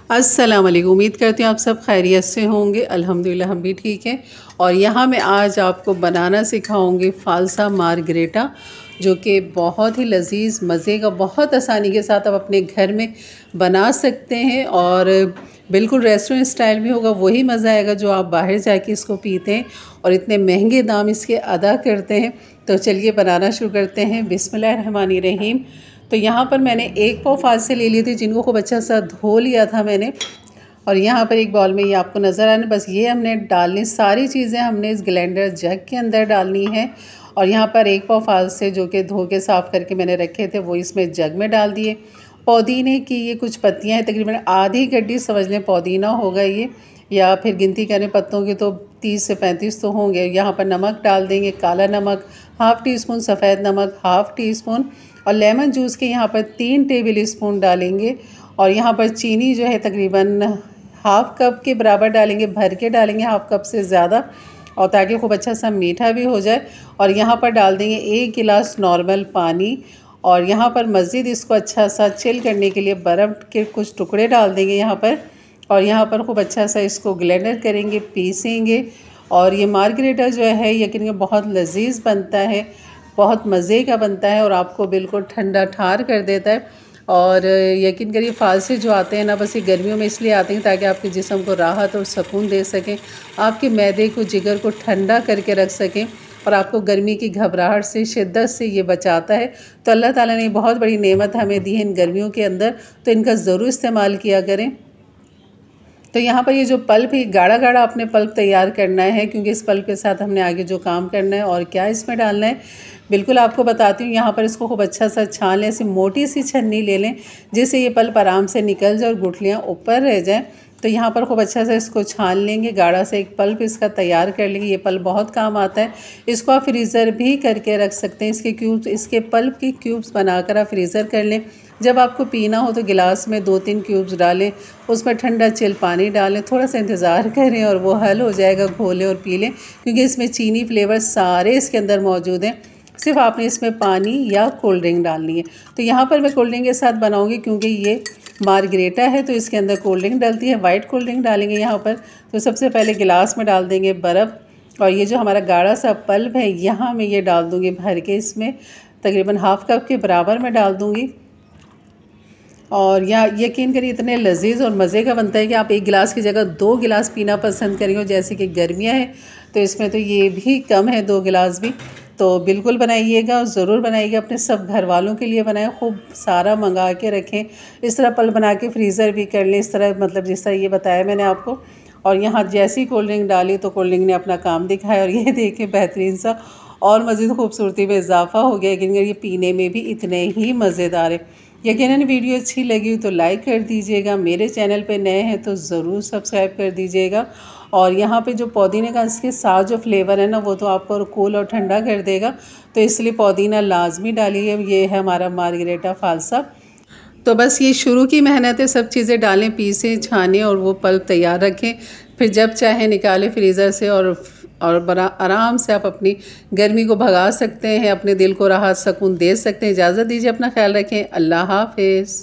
अस्सलाम वालेकुम। उम्मीद करती हूँ आप सब खैरियत से होंगे। अल्हम्दुलिल्लाह हम भी ठीक हैं। और यहाँ मैं आज आपको बनाना सिखाऊंगी फ़ालसा मार्गरेटा, जो कि बहुत ही लजीज़ मज़े का, बहुत आसानी के साथ आप अपने घर में बना सकते हैं और बिल्कुल रेस्टोरेंट स्टाइल में होगा। वही मज़ा आएगा जो आप बाहर जाके इसको पीते हैं और इतने महंगे दाम इसके अदा करते हैं। तो चलिए बनाना शुरू करते हैं। बिस्मिल्लाहिर्रहमानिर्रहीम। तो यहाँ पर मैंने 1 पाव फ़ालसे ले लिए थे, जिनको खूब अच्छा सा धो लिया था मैंने। और यहाँ पर एक बाउल में ये आपको नज़र आने, बस ये हमने डालनी, सारी चीज़ें हमने इस ग्लैंडर जग के अंदर डालनी है। और यहाँ पर 1 पाव फ़ालसे जो कि धो के साफ़ करके मैंने रखे थे वो इसमें जग में डाल दिए। पुदीने की ये कुछ पत्तियाँ हैं, तकरीबन आधी गड्डी समझ लें पुदीना होगा ये, या फिर गिनती करें पत्तों की तो 30 से 35 तो होंगे। यहाँ पर नमक डाल देंगे, काला नमक हाफ़ टी स्पून, सफ़ेद नमक हाफ़ टी स्पून, और लेमन जूस के यहाँ पर 3 टेबल स्पून डालेंगे। और यहाँ पर चीनी जो है तकरीबन हाफ़ कप के बराबर डालेंगे, भर के डालेंगे, हाफ़ कप से ज़्यादा, और ताकि खूब अच्छा सा मीठा भी हो जाए। और यहाँ पर डाल देंगे 1 गिलास नॉर्मल पानी। और यहाँ पर मज़ीद इसको अच्छा सा चिल करने के लिए बर्फ़ के कुछ टुकड़े डाल देंगे यहाँ पर। और यहाँ पर खूब अच्छा सा इसको ग्लेंडर करेंगे, पीसेंगे। और ये मार्गरेटा जो है यकीन बहुत लजीज़ बनता है, बहुत मज़े का बनता है और आपको बिल्कुल ठंडा ठार कर देता है। और यकीन करिए फ़ालसे जो आते हैं ना, बस ये गर्मियों में इसलिए आते हैं ताकि आपके जिस्म को राहत और सुकून दे सकें, आपके मैदे को, जिगर को ठंडा करके रख सकें और आपको गर्मी की घबराहट से, शिद्दत से ये बचाता है। तो अल्लाह ताला ने बहुत बड़ी नेमत हमें दी है इन गर्मियों के अंदर, तो इनका ज़रूर इस्तेमाल किया करें। तो यहाँ पर ये जो पल्प है, गाढ़ा गाढ़ा आपने पल्प तैयार करना है, क्योंकि इस पल्प के साथ हमने आगे जो काम करना है। और क्या इसमें डालना है बिल्कुल आपको बताती हूँ। यहाँ पर इसको खूब अच्छा सा छान लें, ऐसी मोटी सी छन्नी ले लें जिससे ये पल्प आराम से निकल जाए और गुठलियाँ ऊपर रह जाएँ। तो यहाँ पर खूब अच्छा सा इसको छान लेंगे, गाढ़ा से एक पल्प इसका तैयार कर लेंगे। ये पल्प बहुत काम आता है, इसको आप फ्रीज़र भी करके रख सकते हैं। इसके क्यूब्स, इसके पल्प की क्यूब्स बनाकर आप फ्रीज़र कर लें। जब आपको पीना हो तो गिलास में 2-3 क्यूब्स डालें, उसमें ठंडा चिल पानी डालें, थोड़ा सा इंतज़ार करें और वो हल हो जाएगा, घोलें और पी लें, क्योंकि इसमें चीनी फ्लेवर सारे इसके अंदर मौजूद हैं। सिर्फ आपने इसमें पानी या कोल्ड ड्रिंक डालनी है। तो यहाँ पर मैं कोल्ड ड्रिंक के साथ बनाऊँगी, क्योंकि ये मार्गरेटा है तो इसके अंदर कोल्ड ड्रिंक डलती है। वाइट कोल्ड ड्रिंक डालेंगे यहाँ पर। तो सबसे पहले गिलास में डाल देंगे बर्फ़, और ये जो हमारा गाढ़ा सा पल्प है यहाँ मैं ये डाल दूँगी भर के, इसमें तकरीबन हाफ़ कप के बराबर में डाल दूँगी। और यकीन करिए इतने लजीज़ और मज़े का बनता है कि आप 1 गिलास की जगह 2 गिलास पीना पसंद करेंगे। जैसे कि गर्मियाँ हैं तो इसमें तो ये भी कम है, 2 गिलास भी। तो बिल्कुल बनाइएगा और ज़रूर बनाइएगा, अपने सब घर वालों के लिए बनाएं, खूब सारा मंगा के रखें। इस तरह पल बना के फ्रीज़र भी कर लें, इस तरह मतलब जिस तरह ये बताया मैंने आपको। और यहाँ जैसी कोल्ड ड्रिंक डाली तो कोल्ड ड्रिंक ने अपना काम दिखाया, और ये देखें बेहतरीन सा और मज़ीद खूबसूरती में इजाफ़ा हो गया। लेकिन ये पीने में भी इतने ही मज़ेदार है। यकीनन वीडियो अच्छी लगी तो लाइक कर दीजिएगा, मेरे चैनल पे नए हैं तो ज़रूर सब्सक्राइब कर दीजिएगा। और यहाँ पे जो पुदीने का इसके साथ जो फ्लेवर है ना, वो तो आपको कूल और ठंडा कर देगा, तो इसलिए पुदीना लाजमी डालिए। ये है हमारा मार्गरेटा फ़ालसा। तो बस ये शुरू की मेहनत है, सब चीज़ें डालें, पीसें, छानें और वो पल्प तैयार रखें, फिर जब चाहे निकालें फ्रीज़र से और बड़ा आराम से आप अपनी गर्मी को भगा सकते हैं, अपने दिल को राहत सुकून दे सकते हैं। इजाज़त दीजिए, अपना ख्याल रखें। अल्लाह हाफ़िज़।